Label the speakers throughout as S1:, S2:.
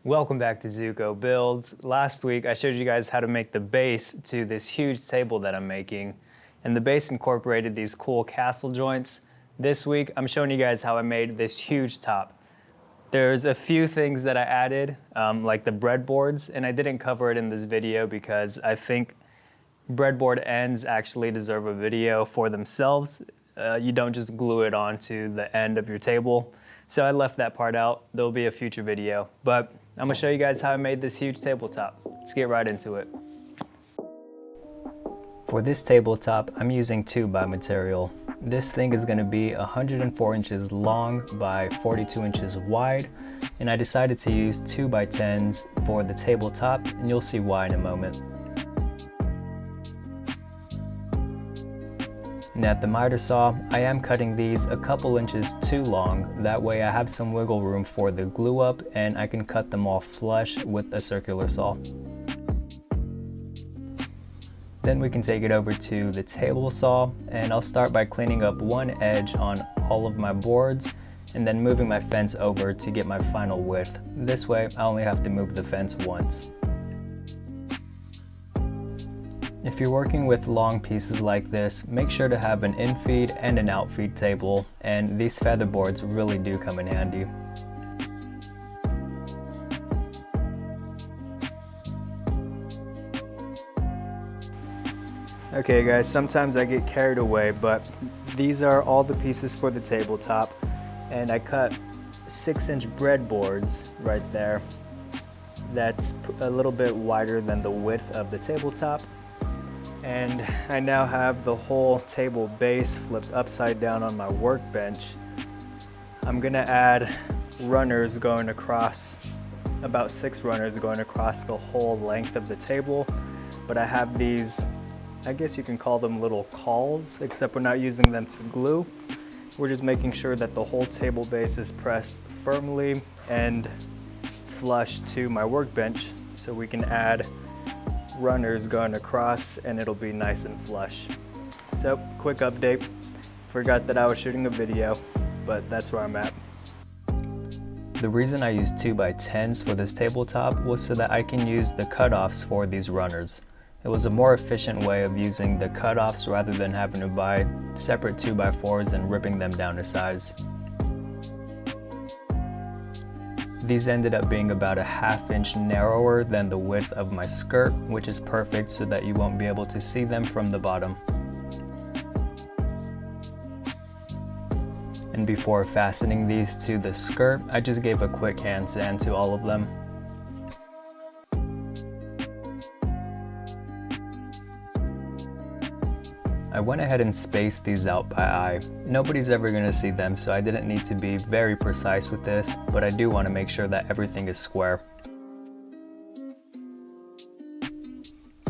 S1: Welcome back to Zuko Builds. Last week I showed you guys how to make the base to this huge table that I'm making, and the base incorporated these cool castle joints. This week I'm showing you guys how I made this huge top. There's a few things that I added, like the breadboards, and I didn't cover it in this video because I think breadboard ends actually deserve a video for themselves. You don't just glue it onto the end of your table. So I left that part out. There'll be a future video, but I'm gonna show you guys how I made this huge tabletop. Let's get right into it. For this tabletop, I'm using 2x material. This thing is gonna be 104 inches long by 42 inches wide, and I decided to use 2x10s for the tabletop, and you'll see why in a moment. And at the miter saw, I am cutting these a couple inches too long. That way I have some wiggle room for the glue up and I can cut them all flush with a circular saw. Then we can take it over to the table saw, and I'll start by cleaning up one edge on all of my boards and then moving my fence over to get my final width. This way I only have to move the fence once. If you're working with long pieces like this, make sure to have an infeed and an outfeed table, and these feather boards really do come in handy. Okay guys, sometimes I get carried away, but these are all the pieces for the tabletop, and I cut 6-inch breadboards right there. That's a little bit wider than the width of the tabletop. And I now have the whole table base flipped upside down on my workbench. I'm gonna add runners going across, about 6 runners going across the whole length of the table. But I have these, I guess you can call them little cauls, except we're not using them to glue. We're just making sure that the whole table base is pressed firmly and flush to my workbench, so we can add runners going across and it'll be nice and flush. So, quick update. Forgot that I was shooting a video, but that's where I'm at. The reason I used 2x10s for this tabletop was so that I can use the cutoffs for these runners. It was a more efficient way of using the cutoffs rather than having to buy separate 2x4s and ripping them down to size. These ended up being about a 1/2 inch narrower than the width of my skirt, which is perfect so that you won't be able to see them from the bottom. And before fastening these to the skirt, I just gave a quick hand sand to all of them. I went ahead and spaced these out by eye. Nobody's ever going to see them, so I didn't need to be very precise with this, but I do want to make sure that everything is square.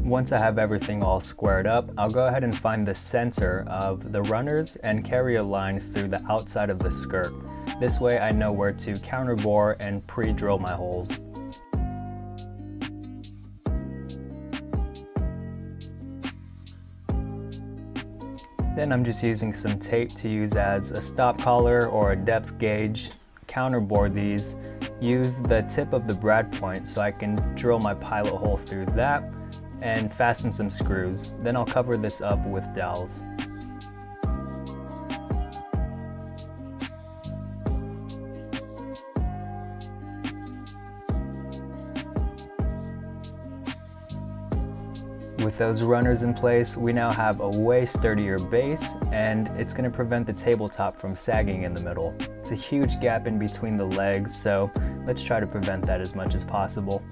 S1: Once I have everything all squared up, I'll go ahead and find the center of the runners and carry a line through the outside of the skirt. This way I know where to counterbore and pre-drill my holes. Then I'm just using some tape to use as a stop collar or a depth gauge. Counterbore these, use the tip of the brad point so I can drill my pilot hole through that and fasten some screws. Then I'll cover this up with dowels. With those runners in place, we now have a way sturdier base, and it's going to prevent the tabletop from sagging in the middle. It's a huge gap in between the legs, so let's try to prevent that as much as possible.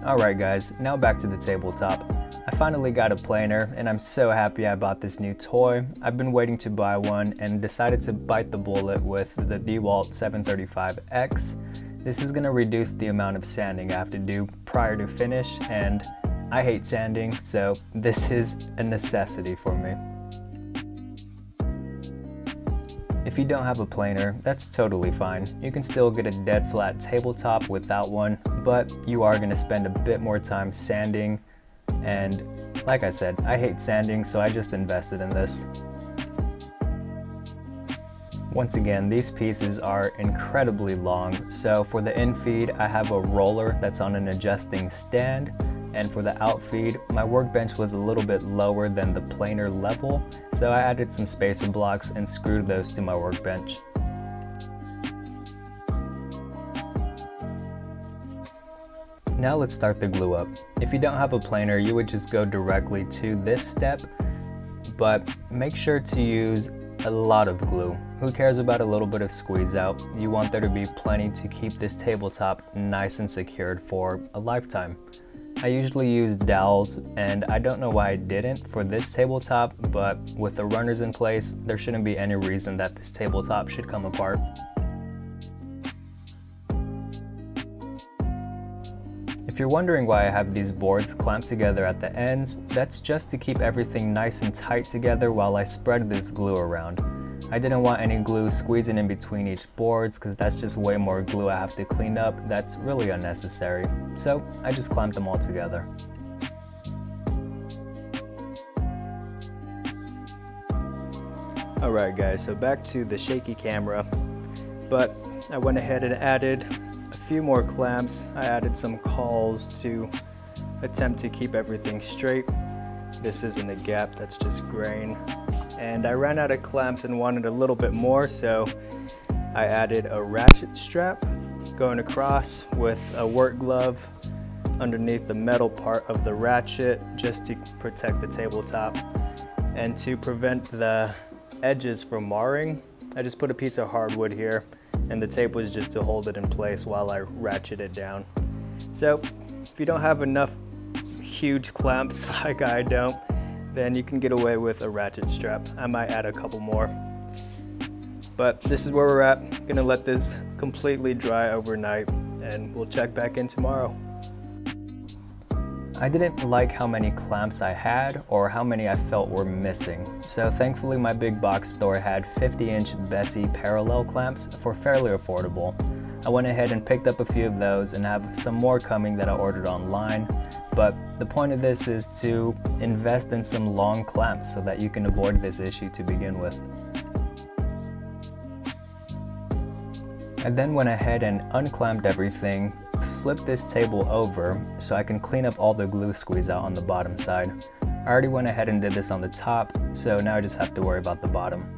S1: Alright guys, now back to the tabletop. I finally got a planer, and I'm so happy I bought this new toy. I've been waiting to buy one and decided to bite the bullet with the DeWalt 735X. This is going to reduce the amount of sanding I have to do prior to finish, and I hate sanding, so this is a necessity for me. If you don't have a planer, that's totally fine. You can still get a dead flat tabletop without one, but you are going to spend a bit more time sanding, and like I said, I hate sanding, so I just invested in this. Once again, these pieces are incredibly long, so for the infeed I have a roller that's on an adjusting stand, and for the outfeed my workbench was a little bit lower than the planer level, so I added some spacer blocks and screwed those to my workbench. Now let's start the glue up. If you don't have a planer, you would just go directly to this step, but make sure to use a lot of glue. Who cares about a little bit of squeeze out? You want there to be plenty to keep this tabletop nice and secured for a lifetime. I usually use dowels, and I don't know why I didn't for this tabletop, but with the runners in place, there shouldn't be any reason that this tabletop should come apart. If you're wondering why I have these boards clamped together at the ends, that's just to keep everything nice and tight together while I spread this glue around. I didn't want any glue squeezing in between each boards because that's just way more glue I have to clean up. That's really unnecessary. So I just clamped them all together. Alright guys, so back to the shaky camera, but I went ahead and added a few more clamps. I added some cauls to attempt to keep everything straight. This isn't a gap, that's just grain. And I ran out of clamps and wanted a little bit more, so I added a ratchet strap going across with a work glove underneath the metal part of the ratchet just to protect the tabletop. And to prevent the edges from marring, I just put a piece of hardwood here, and the tape was just to hold it in place while I ratchet it down. So if you don't have enough huge clamps like I don't, then you can get away with a ratchet strap. I might add a couple more. But this is where we're at. Gonna let this completely dry overnight, and we'll check back in tomorrow. I didn't like how many clamps I had or how many I felt were missing. So thankfully my big box store had 50-inch Bessie parallel clamps for fairly affordable. I went ahead and picked up a few of those and have some more coming that I ordered online. But the point of this is to invest in some long clamps so that you can avoid this issue to begin with. I then went ahead and unclamped everything, flipped this table over so I can clean up all the glue squeeze out on the bottom side. I already went ahead and did this on the top, so now I just have to worry about the bottom.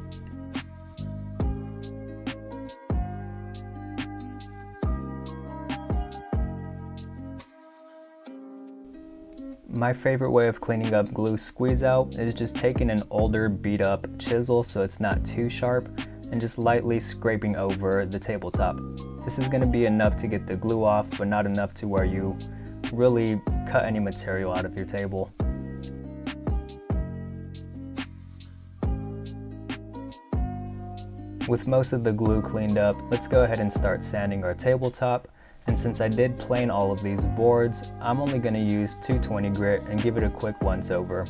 S1: My favorite way of cleaning up glue squeeze out is just taking an older beat up chisel so it's not too sharp and just lightly scraping over the tabletop. This is going to be enough to get the glue off, but not enough to where you really cut any material out of your table. With most of the glue cleaned up, let's go ahead and start sanding our tabletop. And since I did plane all of these boards, I'm only going to use 220 grit and give it a quick once over.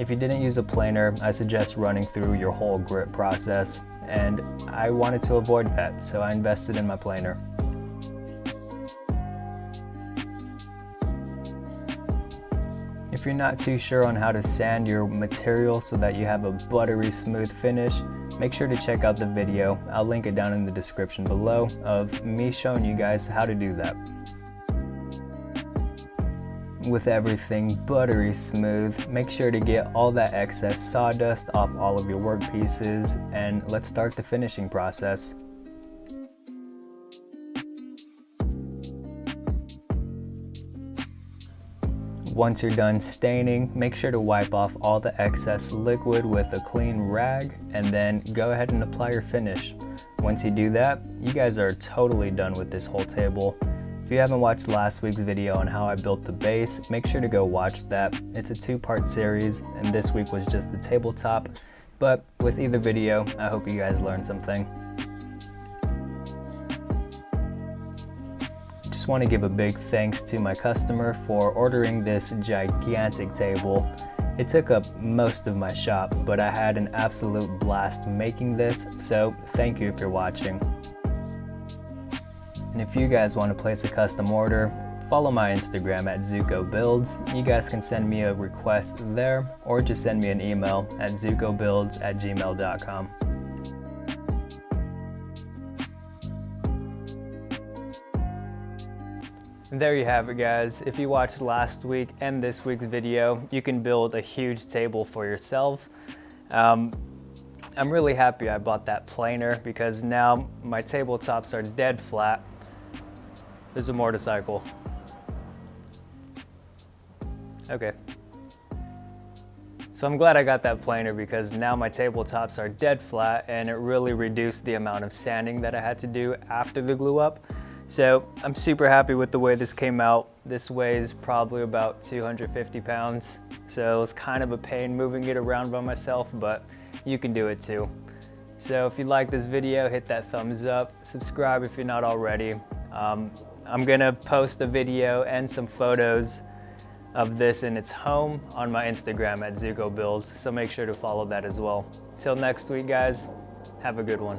S1: If you didn't use a planer, I suggest running through your whole grit process, and I wanted to avoid that, so I invested in my planer. If you're not too sure on how to sand your material so that you have a buttery smooth finish, make sure to check out the video. I'll link it down in the description below of me showing you guys how to do that. With everything buttery smooth, make sure to get all that excess sawdust off all of your work pieces, and let's start the finishing process. Once you're done staining, make sure to wipe off all the excess liquid with a clean rag and then go ahead and apply your finish. Once you do that, you guys are totally done with this whole table. If you haven't watched last week's video on how I built the base, make sure to go watch that. It's a two-part series, and this week was just the tabletop. But with either video, I hope you guys learned something. Just want to give a big thanks to my customer for ordering this gigantic table. It took up most of my shop, but I had an absolute blast making this, so thank you if you're watching. And if you guys want to place a custom order, follow my Instagram at ZukoBuilds. You guys can send me a request there, or just send me an email at zukobuilds@gmail.com. And there you have it, guys. If you watched last week and this week's video, you can build a huge table for yourself. I'm really happy I bought that planer because now my tabletops are dead flat. There's a motorcycle. Okay. So I'm glad I got that planer because now my tabletops are dead flat and it really reduced the amount of sanding that I had to do after the glue up. So I'm super happy with the way this came out. This weighs probably about 250 pounds. So it's kind of a pain moving it around by myself, but you can do it too. So if you like this video, hit that thumbs up, subscribe if you're not already. I'm gonna post a video and some photos of this in its home on my Instagram at ZugoBuild, so make sure to follow that as well. Till next week, guys, have a good one.